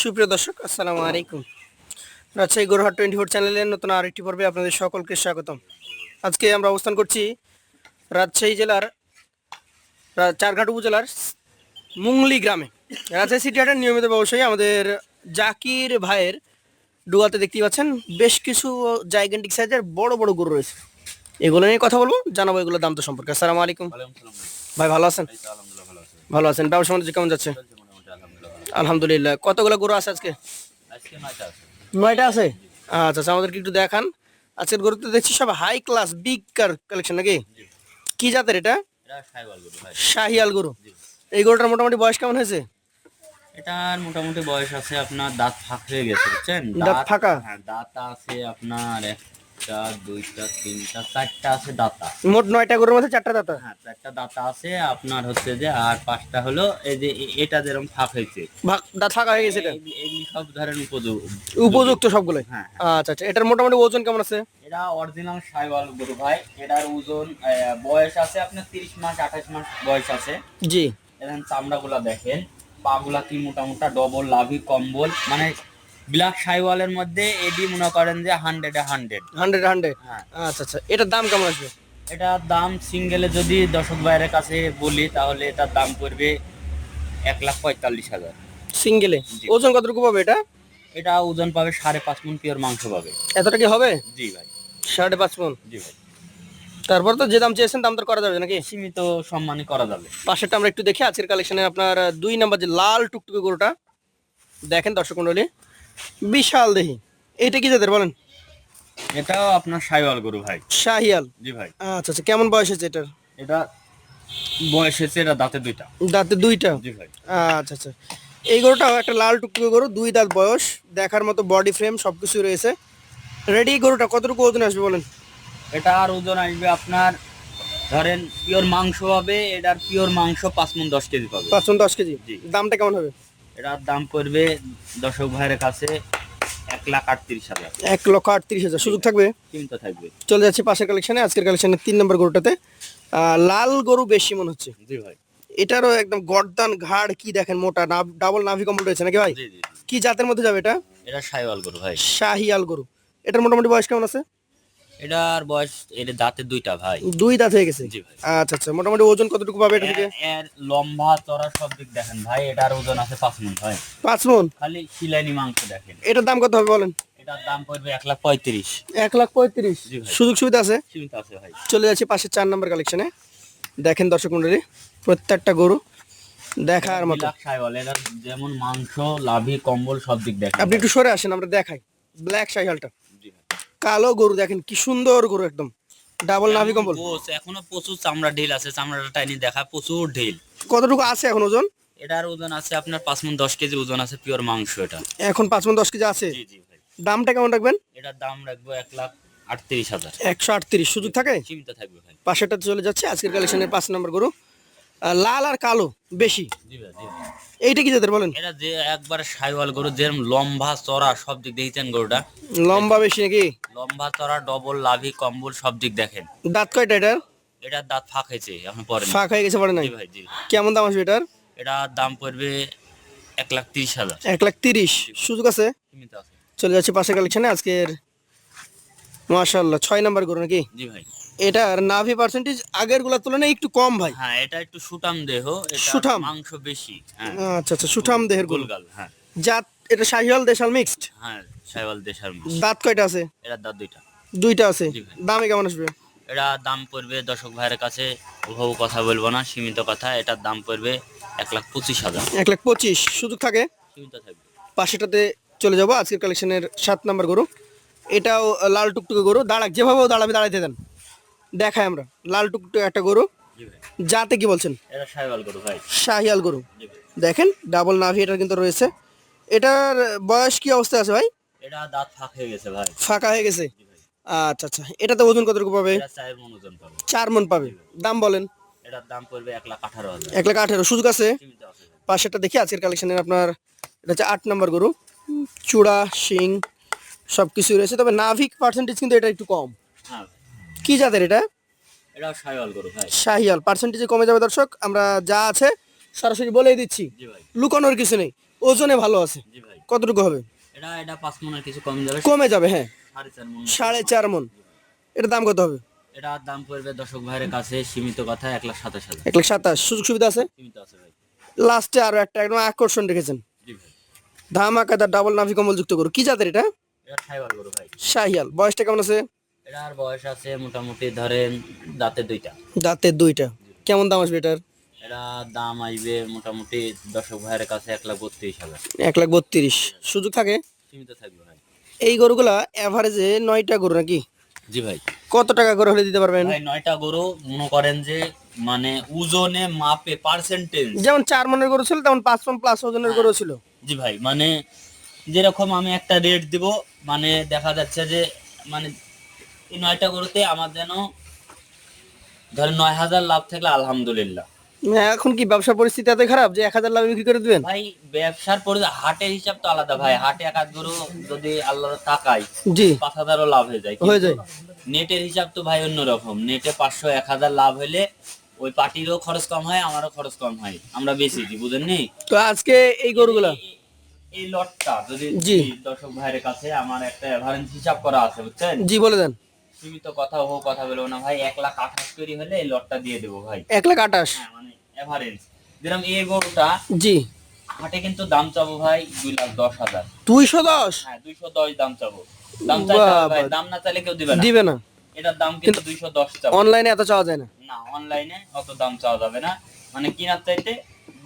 সুপ্রিয় দর্শক, আসসালামু আলাইকুম। রাজশাহী গরুহাট 24 চ্যানেলের নতুন আরেকটি পর্বে আপনাদের সকলকে স্বাগতম। আজকে আমরা অবস্থান করছি রাজশাহী জেলার চারঘাট উপজেলার মুংলি গ্রামে। রাজশাহী সিটি হাটের নিয়মিত ব্যবসায়ী আমাদের জাকির ভাইয়ের ডুয়াতে দেখতে পাচ্ছেন বেশ কিছু জাইগেন্টিক সাইজের বড় বড় গরু রয়েছে। এগুলো নিয়ে কথা বলবো, জানাবো এগুলোর দাম তো সম্পর্কে। আসসালামু আলাইকুম ভাই, ভালো আছেন? ভালো আছেন। ব্যবসা বাণিজ্য কেমন যাচ্ছে? আলহামদুলিল্লাহ। কতগুলো গরু আছে আজকে? 9টা আছে। আচ্ছা আচ্ছা, আমাদেরকে একটু দেখান। আজকের গরু তো দেখছি সব হাই ক্লাস বিগ কালেকশন নাকি? কি জাতের এটা? শাহিয়াল গরু। এই গরুটার মোটামুটি বয়স কেমন হয়েছে? এটার মোটামুটি বয়স আছে আপনার, দাঁত ফাঁক হয়ে গেছে বুঝছেন। দাঁত ফাঁকা? হ্যাঁ, দাঁত আছে আপনার একটা দুইটা তিনটা চারটা আছে দাঁতা। মোট 9টা গরুর মধ্যে 4টা দাঁত। হ্যাঁ, চারটা দাঁতা আছে আপনার, হচ্ছে যে আর পাঁচটা হলো এই যে এটা যেরকম ফাঁক হয়েছে, দাঁত ফাঁকা হয়ে গেছে এটা? এগুলি সব ধরেন উপযুক্ত সবগুলোই। হ্যাঁ। আচ্ছা আচ্ছা, এটার মোটামুটি ওজন কেমন আছে? এটা অরিজিনাল সাইওয়াল গরু ভাই। এটার ওজন বয়স আছে আপনার 30 মাস 28 মাস বয়স আছে। জি। এখন চামড়াগুলা দেখেন, পাগুলা কি মোটা মোটা, ডবল লাভি কম্বল, মানে ব্ল্যাক সাইওয়ালের মধ্যে এডি মনে করেন যে 100-এ 100। 100। হ্যাঁ। আচ্ছা আচ্ছা, এটার দাম কেমন আসবে? এটার দাম সিঙ্গেলে যদি দর্শক ভাইয়ের কাছে বলি তাহলে এটার দাম পড়বে 1,45,000 সিঙ্গেলে? জি। ওজন কতটুকু পাবে এটা? এটা ওজন পাবে 5.5 মণ পিওর মাংস পাবে। এতটা কি হবে? জি ভাই। 5.5 মণ? জি ভাই। তারপর তো যে দাম চেয়েছেন দাম তো করা যাবে নাকি? সীমিত সম্মানই করা যাবে। পাশেরটা আমরা একটু দেখি। আজকের কালেকশনে আপনার 2 নাম্বার যে লাল টুকটুকে গরুটা দেখেন দর্শক মন্ডলী, বিশাল দেহি। এইটা কি জাতের বলেন? এটাও আপনার সাইওয়াল গরু ভাই। শাহিয়াল? জি ভাই। আচ্ছা আচ্ছা, কেমন বয়স হয়েছে এটার? এটা বয়স হয়েছে, এটা দাঁতে দুইটা। দাঁতে 2টা? জি ভাই। আচ্ছা আচ্ছা, এই গরুটাও একটা লাল টুকটুকে গরু, 2 দাঁত বয়স, দেখার মতো বডি ফ্রেম সবকিছু রয়েছে। রেডি গরুটা কতটুকু ওজন আসবে বলেন? এটার ওজন আসবে আপনার, ধরেন পিওর মাংস হবে, এটার পিওর মাংস 5 মণ 10 কেজি পাবে। 5 মণ 10 কেজি? জি। দামটা কেমন হবে? এটার দাম পড়বে দর্শক ভাইয়ের কাছে 1,38,000। 1,38,000। সুযোগ থাকবে? সীমিত থাকবে। চলে যাচ্ছে পাশের কালেকশনে। আজকের কালেকশনের 3 নম্বর গরুটাতে লাল গরু বেশি মনে হচ্ছে। জি ভাই। এটারও একদম গর্দান ঘাড় কি দেখেন, মোটা ডাবল নাভি কম্বল রয়েছে নাকি ভাই? জি জি। কি জাতের মধ্যে যাবে এটা? এটা সাইওয়াল গরু ভাই। শাহিয়াল গরু। এটার মোটামুটি বয়স কেমন আছে? এটার বয়স, এর দাঁতে দুইটা ভাই। 2 দাঁত হয়ে গেছে? জি ভাই। আচ্ছা আচ্ছা, মোটামুটি ওজন কতটুকু পাবে এটা থেকে? এর লম্বা চড়া সব দিক দেখেন ভাই, এটার ওজন আছে 5 মণ ভাই। 5 মণ? খালি শিলাইনি মাংস দেখেন। এটার দাম কত হবে বলেন? এটার দাম পড়বে 1,35,000। 1,35,000? জি ভাই। সুযোগ সুবিধা আছে? সীমিত আছে ভাই। চলে যাচ্ছে পাশের 4 নম্বর কালেকশনে। দেখেন দর্শক মন্ডলী, প্রত্যেকটা গরু দেখার মতো। ব্ল্যাক সাইওয়াল, এটার যেমন মাংস লাভি কম্বল সব দিক দেখেন। আপনি একটু সরে আসেন, আমরা দেখাই ব্ল্যাক শাহিয়ালটা। জি ভাই। কালো গরু দেখেন কি সুন্দর গরু, একদম ডাবল নাভি কম্বল। এখনো প্রচুর চামড়া ঢিল আছে, চামড়াটা টাইনি দেখা, প্রচুর ঢিল। কতটুকু আছে এখন ওজন? এটার ওজন আছে আপনার 5 মণ 10 কেজি ওজন আছে, পিওর মাংস এটা। এখন 5 মণ 10 কেজি আছে? জি জি ভাই। দামটা কেমন রাখবেন? এটার দাম রাখবো 1,38,000। 138? সুযোগ থাকে? সীমিত থাকবে ভাই। পাশেরটা চলে যাচ্ছে আজকের কালেকশনের 5 নম্বর গরু, লাল আর কালো বেশি। জি ভাই জি ভাই। এইটা কি জাতের বলেন? এটা যে একবার সাইওয়াল গরু, যেরকম লম্বা চড়া সব দিক দেখেছেন গরুটা। লম্বা বেশি নাকি? লম্বা চড়া ডবল লাভি কম্বল সব দিক দেখেন। দাঁত কয়টা এটার? এটার দাঁত ফাঁক হয়েছে, এখন পরে ফাঁক হয়ে গেছে, পড়ে নাই? জি ভাই জি। কেমন দাম আসবে এটার? এটার দাম পড়বে 1,30,000। 1,30,000? সুযোগ আছে? সীমিত আছে। চলে যাচ্ছে পাশের কালেকশনে আজকের, মাশাআল্লাহ 6 নম্বর গরু নাকি? জি ভাই। এটার নাভি পার্সেন্টেজ আগের গুলার তুলনায় একটু কম ভাই। হ্যাঁ, এটা একটু সুঠাম দেহ, এটা সুঠাম? মাংস বেশি। হ্যাঁ। আচ্ছা আচ্ছা, সুঠাম দেহের গরু। গোলগাল। হ্যাঁ। জাত এটা শাহিওয়াল দেশাল মিক্সড? হ্যাঁ, সাইওয়াল দেশার মাছ। দাঁত কয়টা আছে? এটার দাঁত দুইটা। 2টা আছে? জি ভাই। দামে কেমন আসবে? এটা দাম পড়বে দর্শক ভাইয়ের কাছে, ওভাবে কথা বলবো না, সীমিত কথা, এটার দাম পড়বে 1,25,000। 1,25,000? সুযোগ থাকে? সীমিত থাকবে। পাশেটাতে চলে যাবো আজকের কালেকশনের 7 নম্বর গরু। এটাও লাল টুকটুকে গরু, দাঁড়াক যেভাবে দাঁড়াবে দাঁড়াইতে দেন, দেখাই আমরা। লাল টুকটুকে একটা গরু, জি ভাই। যাতে কি বলছেন? এটা সাইওয়াল গরু ভাই। শাহিয়াল গরু। জি ভাই। দেখেন ডাবল নাভি এটার কিন্তু রয়েছে। এটার বয়স কি অবস্থায় আছে ভাই? এটা দাঁত ফাঁক হয়ে গেছে ভাই। ফাঁকা হয়ে গেছে? জি ভাই। আচ্ছা আচ্ছা, এটাতে ওজন কতটুকু পাবে? এটা 4 মণ ওজন পাবে। 4 মণ পাবে? দাম বলেন? এটার দাম পড়বে 1,18,000। 1,18,000? সুযোগ আছে? সীমিত আছে ভাই। পাশেরটা দেখি আজকের কালেকশনের আপনার, এটা হচ্ছে 8 নম্বর গরু। চূড়া শিং সব কিছু রয়েছে, তবে নাভিক পার্সেন্টেজ কিন্তু এটা একটু কম। হ্যাঁ। কি জাতের এটা? এটাও সাইওয়াল গরু ভাই। শাহিয়াল? পার্সেন্টেজে কমে যাবে দর্শক, আমরা যা আছে সরাসরি বলেই দিচ্ছি, জি ভাই। লুকানোর কিছু নেই। ওজনে ভালো আছে। জি ভাই। কতটুকু হবে? এটা 5 মনের কিছু কম যাবে, কমে যাবে, হ্যাঁ। 4.5 মন। 4.5 মন। এটার দাম কত হবে? এটার দাম পড়বে দর্শক ভাইয়ের কাছে সীমিত কথা 1,27,000। 1,27,000। সুযোগ সুবিধা আছে? সীমিত আছে ভাই। লাস্টে আরো একটা একদম আকর্ষণ রেখেছেন, জি ভাই। ধামাকাদার ডাবল নাভি কম্বল যুক্ত গরু। কি জাতের এটা? এটা সাইওয়াল গরু ভাই। শাহিয়াল। বয়সটা কেমন আছে? এটার বয়স আছে মোটামুটি ধরেন দাঁতে 2টা। দাঁতের 2টা। কেমন দাম আসবে এটার? এটা দাম আসবে মোটামুটি দর্শক ভাইয়ের কাছে 1,32,000। 1,32,000। সুযোগ থাকে? সীমিত থাকবে ভাই। এই গরুগুলা এভারেজে 9টা গরু নাকি? জি ভাই। কত টাকা করে হলে দিতে পারবেন? ভাই 9টা গরু মনে করেন যে মানে ওজনে মাপে পার্সেন্টেজ। যেমন 4 মনের গরু ছিল তেমন 5 মন প্লাস ওজনের গরু ছিল। জি ভাই, মানে যেরকম আমি একটা রেট দিব, মানে দেখা যাচ্ছে যে মানে এই 9টা গরুতে আমার যেন ধরেন 9,000 লাভ থাকলে আলহামদুলিল্লাহ। এখন কি ব্যবসা পরিস্থিতি এত খারাপ যে 1,000 লাভে বিক্রি করে দিবেন? ভাই ব্যবসার পরে হাটের হিসাব তো আলাদা ভাই, হাটে এক আধ গরু যদি আল্লাহর টাকায় জি 5,000ও লাভ হয়ে যায়, হয়ে যায়। নেটের হিসাব তো ভাই অন্যরকম। নেটে 500-1,000 লাভ হলে ওই পার্টিরও খরচ কম হয়, আমারও খরচ কম হয়, আমরা বেশি দিই, বুঝেন নি? তো আজকে এই গরুগুলা এই লটটা যদি জি। দর্শক ভাইয়ের কাছে আমার একটা এভারেজ হিসাব করা আছে, বুঝছেন? জি বলে দেন। সীমিত কথা হোক, কথা বলবো না ভাই, 1,28,000 করে হলে এই লটটা দিয়ে দেবো ভাই। 1,28,000। হ্যাঁ মানে এভারেজ যেরকম এই গরুটা জি। হাটে কিন্তু দাম চাবো ভাই 2,10,000। 210? হ্যাঁ 210 দাম চাবো। দাম চাইতে হবে ভাই, দাম না চাইলে কেউ দিবে না। দিবে না। এটার দাম কিন্তু 210 চাবো। অনলাইনে এত চাওয়া যায় না। না অনলাইনে অত দাম চাওয়া যাবে না, মানে কিনার চাইতে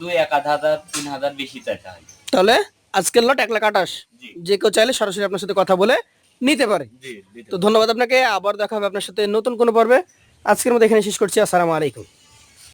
2-1,000 3,000 বেশি চাইতে হয়। তাহলে আজকের লট 1,28,000। জি যে কেউ চাইলে সরাসরি আপনার সাথে কথা বলে নিতে পারে। জি দিতে তো ধন্যবাদ আপনাকে। আবার দেখা হবে আপনার সাথে নতুন কোনো পর্বে। আজকের মতো এখানে শেষ করছি। আসসালামু আলাইকুম।